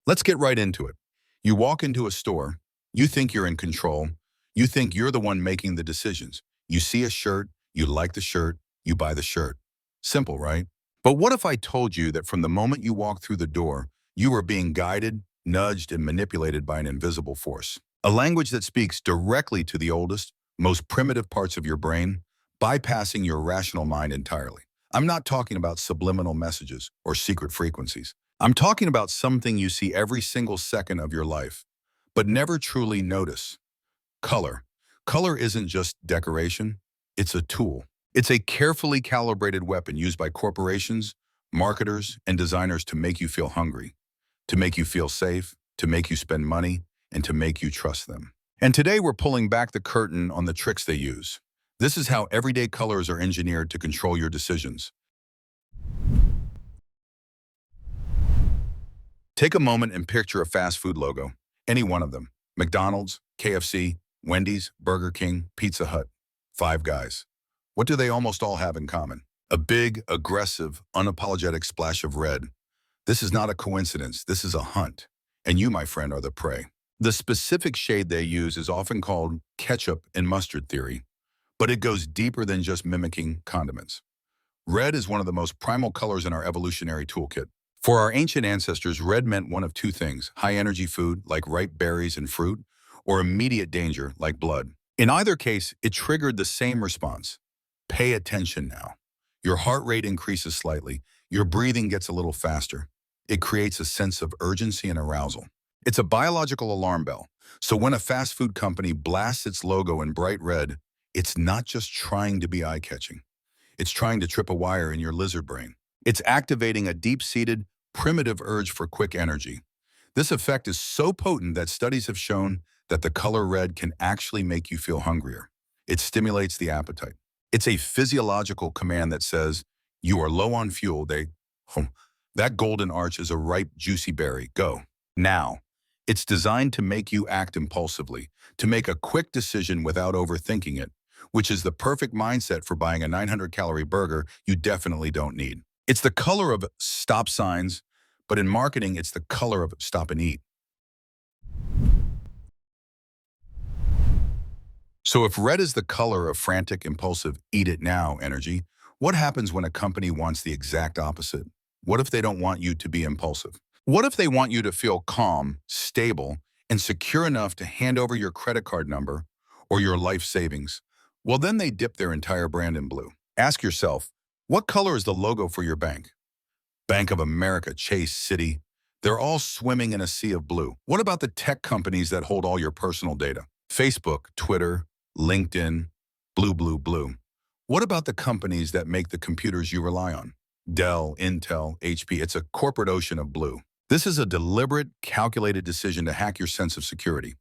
Let's get right into it. You walk into a store, you think you're in control, you think you're the one making the decisions. You see a shirt, you like the shirt, you buy the shirt. Simple, right? But what if I told you that from the moment you walk through the door, you were being guided, nudged, and manipulated by an invisible force? A language that speaks directly to the oldest, most primitive parts of your brain, bypassing your rational mind entirely. I'm not talking about subliminal messages or secret frequencies. I'm talking about something you see every single second of your life, but never truly notice. Color. Color isn't just decoration, it's a tool. It's a carefully calibrated weapon used by corporations, marketers, and designers to make you feel hungry, to make you feel safe, to make you spend money, and to make you trust them. And today we're pulling back the curtain on the tricks they use. This is how everyday colors are engineered to control your decisions. Take a moment and picture a fast food logo, any one of them. McDonald's, KFC, Wendy's, Burger King, Pizza Hut, Five Guys. What do they almost all have in common? A big, aggressive, unapologetic splash of red. This is not a coincidence, this is a hunt. And you, my friend, are the prey. The specific shade they use is often called ketchup and mustard theory, but it goes deeper than just mimicking condiments. Red is one of the most primal colors in our evolutionary toolkit. For our ancient ancestors, red meant one of two things: high-energy food, like ripe berries and fruit, or immediate danger, like blood. In either case, it triggered the same response. Pay attention now. Your heart rate increases slightly. Your breathing gets a little faster. It creates a sense of urgency and arousal. It's a biological alarm bell. So when a fast food company blasts its logo in bright red, it's not just trying to be eye-catching. It's trying to trip a wire in your lizard brain. It's activating a deep-seated, primitive urge for quick energy. This effect is so potent that studies have shown that the color red can actually make you feel hungrier. It stimulates the appetite. It's a physiological command that says, you are low on fuel, that golden arch is a ripe, juicy berry, go. Now, it's designed to make you act impulsively, to make a quick decision without overthinking it, which is the perfect mindset for buying a 900-calorie burger you definitely don't need. It's the color of stop signs, but in marketing, it's the color of stop and eat. So if red is the color of frantic, impulsive, eat it now energy, what happens when a company wants the exact opposite? What if they don't want you to be impulsive? What if they want you to feel calm, stable, and secure enough to hand over your credit card number or your life savings? Well, then they dip their entire brand in blue. Ask yourself, what color is the logo for your bank? Bank of America, Chase, Citi. They're all swimming in a sea of blue. What about the tech companies that hold all your personal data? Facebook, Twitter, LinkedIn, blue, blue, blue. What about the companies that make the computers you rely on? Dell, Intel, HP. It's a corporate ocean of blue. This is a deliberate, calculated decision to hack your sense of security.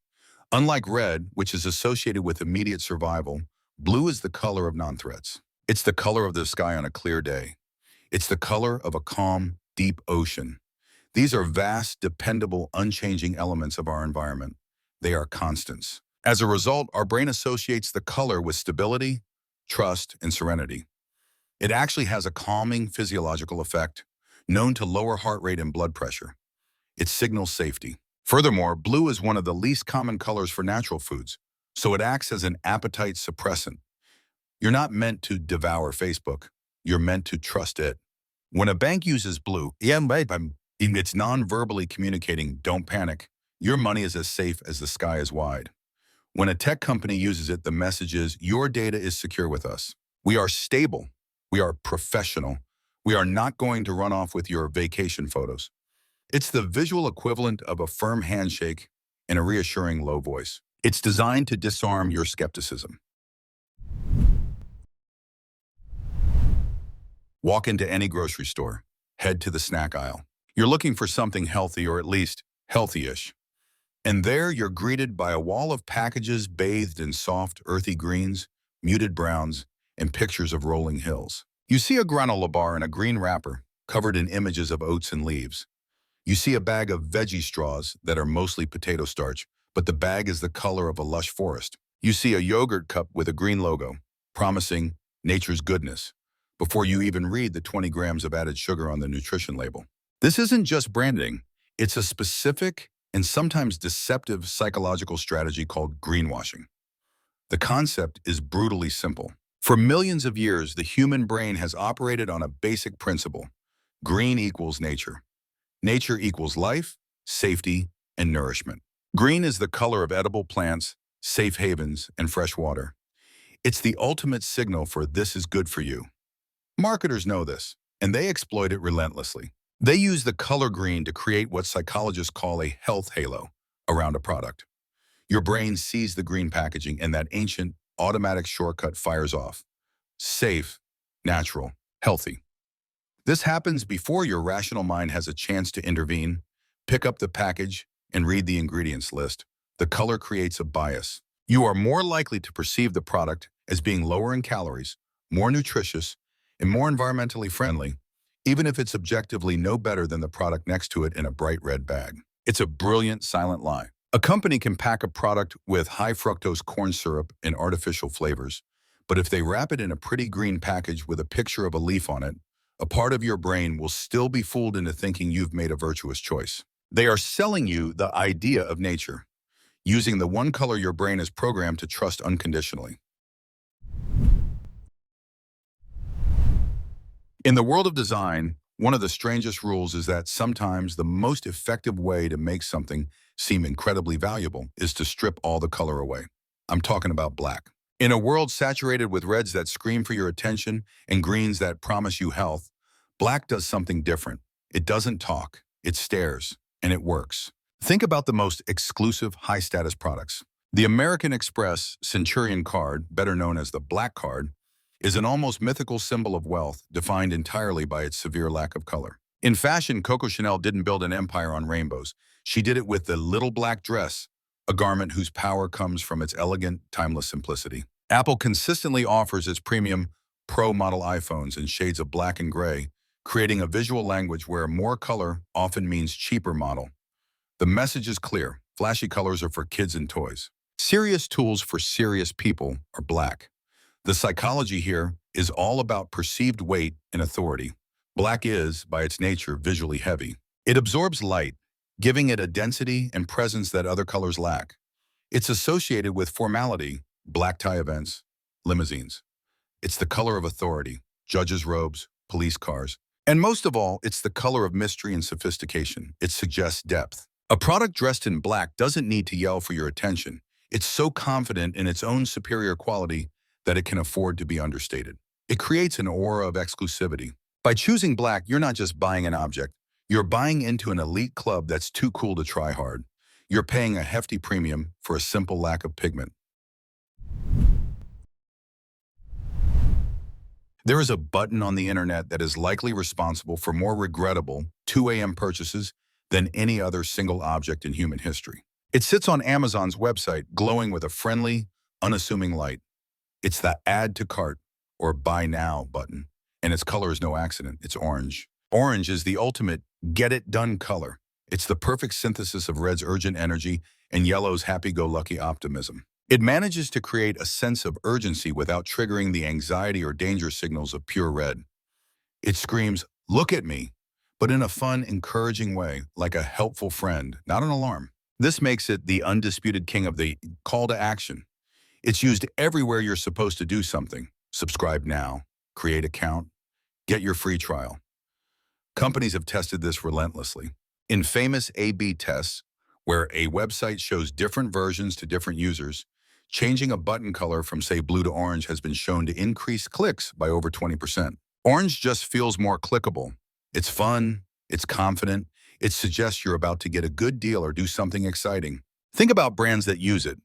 Unlike red, which is associated with immediate survival, blue is the color of non-threats. It's the color of the sky on a clear day. It's the color of a calm, deep ocean. These are vast, dependable, unchanging elements of our environment. They are constants. As a result, our brain associates the color with stability, trust, and serenity. It actually has a calming physiological effect, known to lower heart rate and blood pressure. It signals safety. Furthermore, blue is one of the least common colors for natural foods, so it acts as an appetite suppressant. You're not meant to devour Facebook. You're meant to trust it. When a bank uses blue, it's non-verbally communicating, don't panic. Your money is as safe as the sky is wide. When a tech company uses it, the message is, your data is secure with us. We are stable. We are professional. We are not going to run off with your vacation photos. It's the visual equivalent of a firm handshake and a reassuring low voice. It's designed to disarm your skepticism. Walk into any grocery store. Head to the snack aisle. You're looking for something healthy, or at least healthy-ish. And there you're greeted by a wall of packages bathed in soft, earthy greens, muted browns, and pictures of rolling hills. You see a granola bar in a green wrapper, covered in images of oats and leaves. You see a bag of veggie straws that are mostly potato starch, but the bag is the color of a lush forest. You see a yogurt cup with a green logo, promising nature's goodness, before you even read the 20 grams of added sugar on the nutrition label. This isn't just branding, It's a specific and sometimes deceptive psychological strategy called greenwashing. The concept is brutally simple. For millions of years, the human brain has operated on a basic principle. Green equals nature. Nature equals life, safety, and nourishment. Green is the color of edible plants, safe havens, and fresh water. It's the ultimate signal for this is good for you. Marketers know this, and they exploit it relentlessly. They use the color green to create what psychologists call a health halo around a product. Your brain sees the green packaging and that ancient, automatic shortcut fires off. Safe, natural, healthy. This happens before your rational mind has a chance to intervene, pick up the package, and read the ingredients list. The color creates a bias. You are more likely to perceive the product as being lower in calories, more nutritious, and more environmentally friendly, even if it's objectively no better than the product next to it in a bright red bag. It's a brilliant silent lie. A company can pack a product with high fructose corn syrup and artificial flavors, but if they wrap it in a pretty green package with a picture of a leaf on it, a part of your brain will still be fooled into thinking you've made a virtuous choice. They are selling you the idea of nature, using the one color your brain is programmed to trust unconditionally. In the world of design, one of the strangest rules is that sometimes the most effective way to make something seem incredibly valuable is to strip all the color away. I'm talking about black. In a world saturated with reds that scream for your attention and greens that promise you health, black does something different. It doesn't talk, it stares, and it works. Think about the most exclusive, high-status products. The American Express Centurion card, better known as the Black Card, is an almost mythical symbol of wealth defined entirely by its severe lack of color. In fashion, Coco Chanel didn't build an empire on rainbows. She did it with the little black dress, a garment whose power comes from its elegant, timeless simplicity. Apple consistently offers its premium Pro model iPhones in shades of black and gray, creating a visual language where more color often means cheaper model. The message is clear. Flashy colors are for kids and toys. Serious tools for serious people are black. The psychology here is all about perceived weight and authority. Black is, by its nature, visually heavy. It absorbs light, giving it a density and presence that other colors lack. It's associated with formality, black tie events, limousines. It's the color of authority, judges' robes, police cars. And most of all, it's the color of mystery and sophistication. It suggests depth. A product dressed in black doesn't need to yell for your attention. It's so confident in its own superior quality that it can afford to be understated. It creates an aura of exclusivity. By choosing black, you're not just buying an object. You're buying into an elite club that's too cool to try hard. You're paying a hefty premium for a simple lack of pigment. There is a button on the internet that is likely responsible for more regrettable 2 a.m. purchases than any other single object in human history. It sits on Amazon's website, glowing with a friendly, unassuming light. It's the Add to Cart, or Buy Now button, and its color is no accident. It's orange. Orange is the ultimate get-it-done color. It's the perfect synthesis of red's urgent energy and yellow's happy-go-lucky optimism. It manages to create a sense of urgency without triggering the anxiety or danger signals of pure red. It screams, "Look at me," but in a fun, encouraging way, like a helpful friend, not an alarm. This makes it the undisputed king of the call to action. It's used everywhere you're supposed to do something. Subscribe now, create account, get your free trial. Companies have tested this relentlessly. In famous A/B tests, where a website shows different versions to different users, changing a button color from, say, blue to orange has been shown to increase clicks by over 20%. Orange just feels more clickable. It's fun, it's confident, it suggests you're about to get a good deal or do something exciting. Think about brands that use it.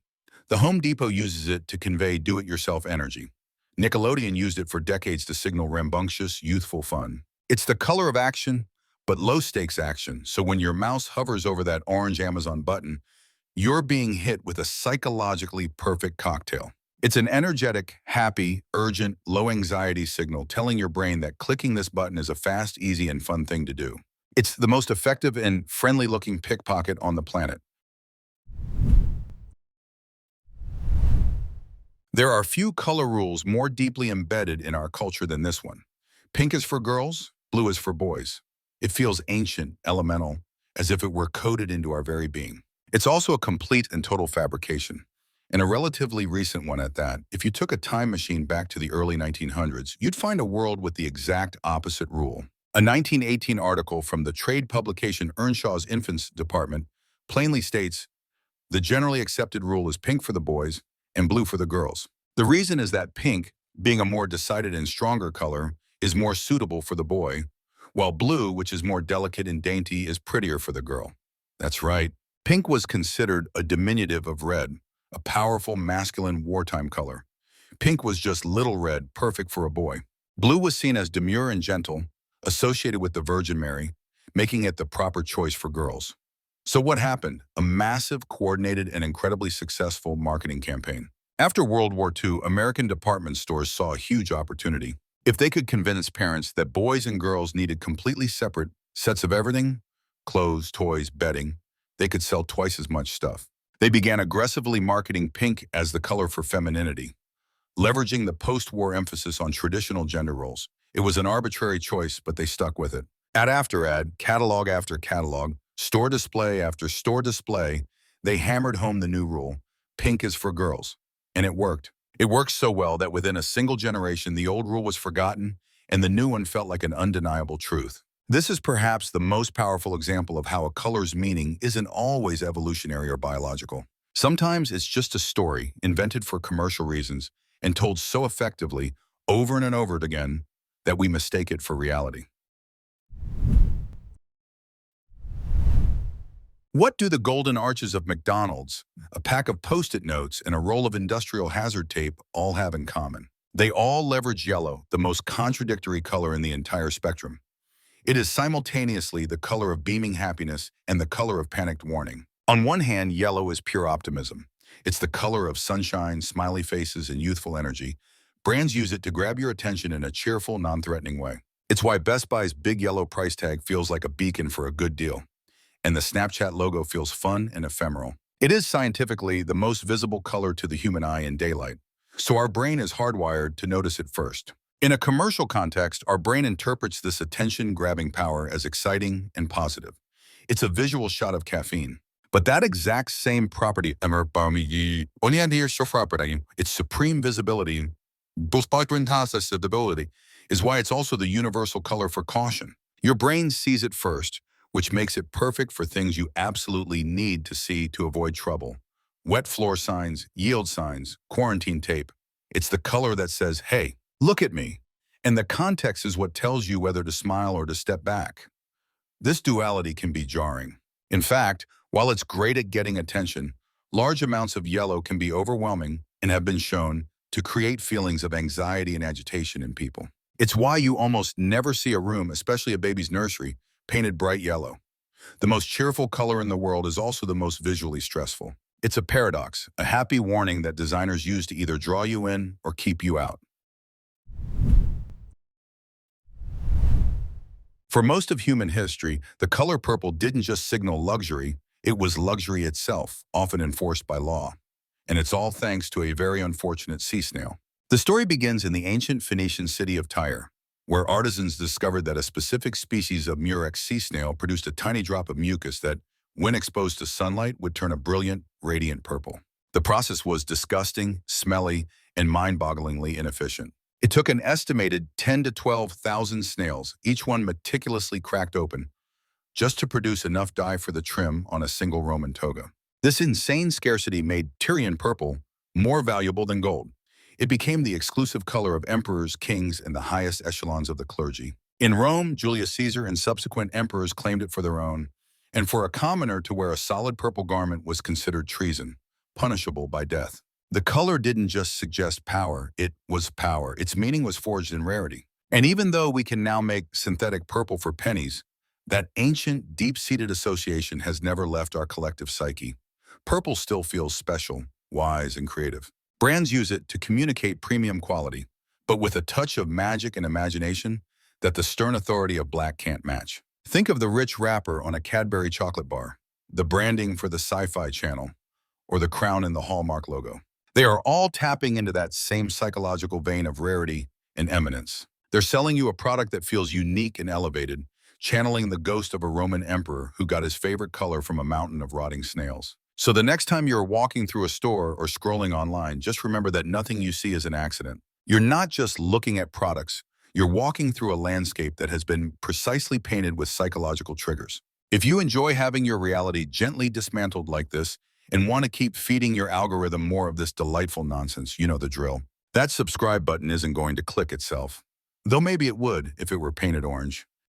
The Home Depot uses it to convey do-it-yourself energy. Nickelodeon used it for decades to signal rambunctious, youthful fun. It's the color of action, but low-stakes action, so when your mouse hovers over that orange Amazon button, you're being hit with a psychologically perfect cocktail. It's an energetic, happy, urgent, low-anxiety signal telling your brain that clicking this button is a fast, easy, and fun thing to do. It's the most effective and friendly-looking pickpocket on the planet. There are few color rules more deeply embedded in our culture than this one. Pink is for girls, blue is for boys. It feels ancient, elemental, as if it were coded into our very being. It's also a complete and total fabrication, and a relatively recent one at that. If you took a time machine back to the early 1900s, you'd find a world with the exact opposite rule. A 1918 article from the trade publication Earnshaw's Infants Department plainly states, "The generally accepted rule is pink for the boys and blue for the girls. The reason is that pink, being a more decided and stronger color, is more suitable for the boy, while blue, which is more delicate and dainty, is prettier for the girl." That's right. Pink was considered a diminutive of red, a powerful masculine wartime color. Pink was just little red, perfect for a boy. Blue was seen as demure and gentle, associated with the Virgin Mary, making it the proper choice for girls. So what happened? A massive, coordinated, and incredibly successful marketing campaign. After World War II, American department stores saw a huge opportunity. If they could convince parents that boys and girls needed completely separate sets of everything, clothes, toys, bedding, they could sell twice as much stuff. They began aggressively marketing pink as the color for femininity, leveraging the post-war emphasis on traditional gender roles. It was an arbitrary choice, but they stuck with it. Ad after ad, catalog after catalog, store display after store display, they hammered home the new rule: pink is for girls. And it worked. It worked so well that within a single generation, the old rule was forgotten, and the new one felt like an undeniable truth. This is perhaps the most powerful example of how a color's meaning isn't always evolutionary or biological. Sometimes it's just a story invented for commercial reasons and told so effectively over and over again that we mistake it for reality. What do the golden arches of McDonald's, a pack of Post-it notes, and a roll of industrial hazard tape all have in common? They all leverage yellow, the most contradictory color in the entire spectrum. It is simultaneously the color of beaming happiness and the color of panicked warning. On one hand, yellow is pure optimism. It's the color of sunshine, smiley faces, and youthful energy. Brands use it to grab your attention in a cheerful, non-threatening way. It's why Best Buy's big yellow price tag feels like a beacon for a good deal, and the Snapchat logo feels fun and ephemeral. It is scientifically the most visible color to the human eye in daylight, so our brain is hardwired to notice it first. In a commercial context, our brain interprets this attention-grabbing power as exciting and positive. It's a visual shot of caffeine. But that exact same property, its supreme visibility, is why it's also the universal color for caution. Your brain sees it first, which makes it perfect for things you absolutely need to see to avoid trouble. Wet floor signs, yield signs, quarantine tape. It's the color that says, "Hey, look at me." And the context is what tells you whether to smile or to step back. This duality can be jarring. In fact, while it's great at getting attention, large amounts of yellow can be overwhelming and have been shown to create feelings of anxiety and agitation in people. It's why you almost never see a room, especially a baby's nursery, painted bright yellow. The most cheerful color in the world is also the most visually stressful. It's a paradox, a happy warning that designers use to either draw you in or keep you out. For most of human history, the color purple didn't just signal luxury, it was luxury itself, often enforced by law. And it's all thanks to a very unfortunate sea snail. The story begins in the ancient Phoenician city of Tyre, where artisans discovered that a specific species of murex sea snail produced a tiny drop of mucus that, when exposed to sunlight, would turn a brilliant, radiant purple. The process was disgusting, smelly, and mind-bogglingly inefficient. It took an estimated 10 to 12,000 snails, each one meticulously cracked open, just to produce enough dye for the trim on a single Roman toga. This insane scarcity made Tyrian purple more valuable than gold. It became the exclusive color of emperors, kings, and the highest echelons of the clergy. In Rome, Julius Caesar and subsequent emperors claimed it for their own, and for a commoner to wear a solid purple garment was considered treason, punishable by death. The color didn't just suggest power, it was power. Its meaning was forged in rarity. And even though we can now make synthetic purple for pennies, that ancient, deep-seated association has never left our collective psyche. Purple still feels special, wise, and creative. Brands use it to communicate premium quality, but with a touch of magic and imagination that the stern authority of black can't match. Think of the rich wrapper on a Cadbury chocolate bar, the branding for the Sci-Fi Channel, or the crown in the Hallmark logo. They are all tapping into that same psychological vein of rarity and eminence. They're selling you a product that feels unique and elevated, channeling the ghost of a Roman emperor who got his favorite color from a mountain of rotting snails. So the next time you're walking through a store or scrolling online, just remember that nothing you see is an accident. You're not just looking at products, you're walking through a landscape that has been precisely painted with psychological triggers. If you enjoy having your reality gently dismantled like this and want to keep feeding your algorithm more of this delightful nonsense, you know the drill. That subscribe button isn't going to click itself. Though maybe it would if it were painted orange.